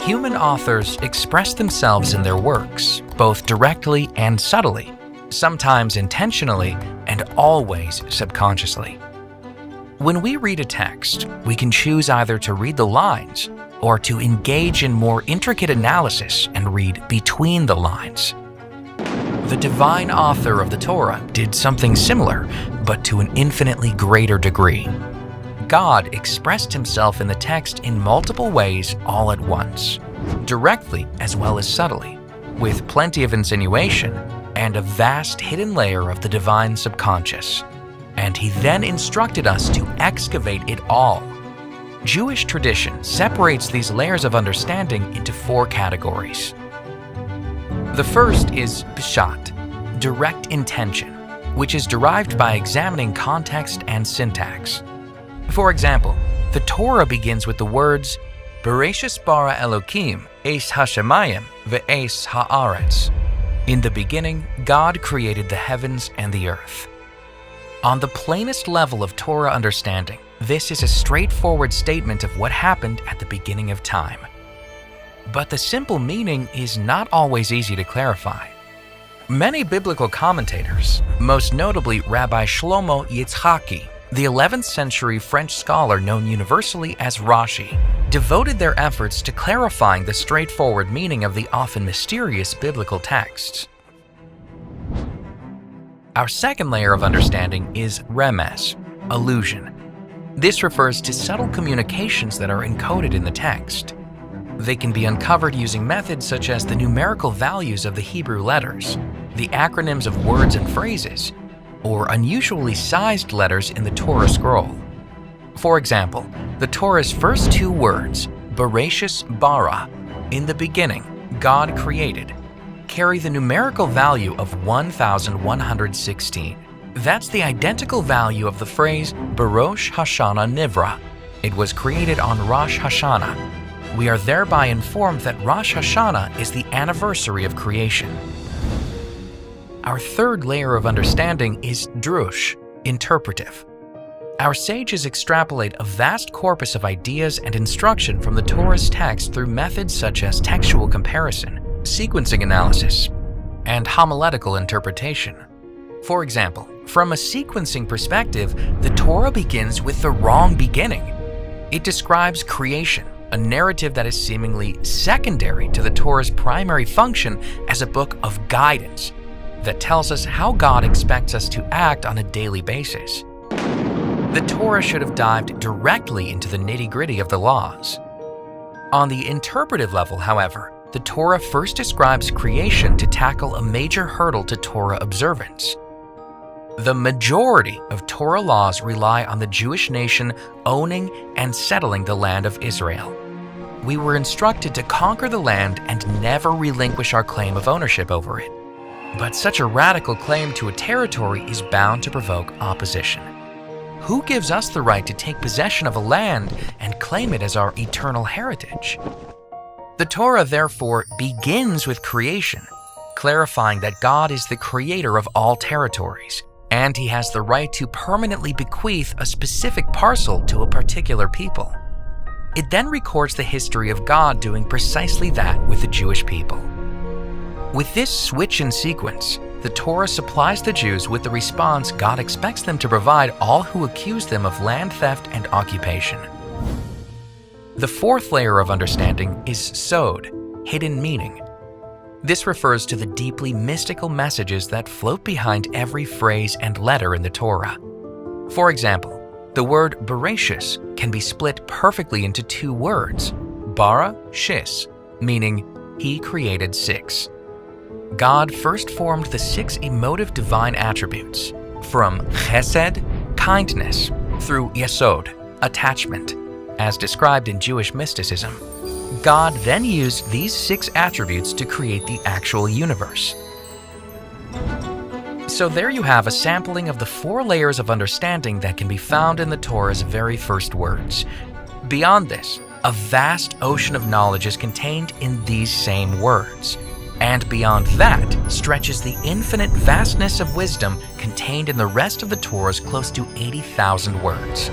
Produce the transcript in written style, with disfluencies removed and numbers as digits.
Human authors express themselves in their works, both directly and subtly, sometimes intentionally and always subconsciously. When we read a text, we can choose either to read the lines or to engage in more intricate analysis and read between the lines. The divine author of the Torah did something similar, but to an infinitely greater degree. God expressed himself in the text in multiple ways all at once, directly as well as subtly, with plenty of insinuation and a vast hidden layer of the divine subconscious. And he then instructed us to excavate it all. Jewish tradition separates these layers of understanding into 4 categories. The first is Peshat, direct intention, which is derived by examining context and syntax. For example, the Torah begins with the words, Bereshis bara Elokim, es hashemayim ve'es haaretz. In the beginning, God created the heavens and the earth. On the plainest level of Torah understanding, this is a straightforward statement of what happened at the beginning of time. But the simple meaning is not always easy to clarify. Many biblical commentators, most notably Rabbi Shlomo Yitzhaki, the 11th century French scholar known universally as Rashi, devoted their efforts to clarifying the straightforward meaning of the often mysterious biblical texts. Our second layer of understanding is Remez, allusion. This refers to subtle communications that are encoded in the text. They can be uncovered using methods such as the numerical values of the Hebrew letters, the acronyms of words and phrases, or unusually sized letters in the Torah scroll. For example, the Torah's first 2 words, Bereshis bara, in the beginning, God created, carry the numerical value of 1,116. That's the identical value of the phrase Barosh Hashanah Nivra. It was created on Rosh Hashanah. We are thereby informed that Rosh Hashanah is the anniversary of creation. Our third layer of understanding is Drush, interpretive. Our sages extrapolate a vast corpus of ideas and instruction from the Torah's text through methods such as textual comparison, sequencing analysis, and homiletical interpretation. For example, from a sequencing perspective, the Torah begins with the wrong beginning. It describes creation, a narrative that is seemingly secondary to the Torah's primary function as a book of guidance that tells us how God expects us to act on a daily basis. The Torah should have dived directly into the nitty-gritty of the laws. On the interpretive level, however, the Torah first describes creation to tackle a major hurdle to Torah observance. The majority of Torah laws rely on the Jewish nation owning and settling the land of Israel. We were instructed to conquer the land and never relinquish our claim of ownership over it. But such a radical claim to a territory is bound to provoke opposition. Who gives us the right to take possession of a land and claim it as our eternal heritage? The Torah, therefore, begins with creation, clarifying that God is the creator of all territories, and he has the right to permanently bequeath a specific parcel to a particular people. It then records the history of God doing precisely that with the Jewish people. With this switch in sequence, the Torah supplies the Jews with the response God expects them to provide all who accuse them of land theft and occupation. The fourth layer of understanding is Sod, hidden meaning. This refers to the deeply mystical messages that float behind every phrase and letter in the Torah. For example, the word Bereshis can be split perfectly into 2 words, bara, shis, meaning he created 6. God first formed the 6 emotive divine attributes, from chesed, kindness, through yesod, attachment, as described in Jewish mysticism. God then used these 6 attributes to create the actual universe. So there you have a sampling of the 4 layers of understanding that can be found in the Torah's very first words. Beyond this, a vast ocean of knowledge is contained in these same words. And beyond that stretches the infinite vastness of wisdom contained in the rest of the Torah's close to 80,000 words.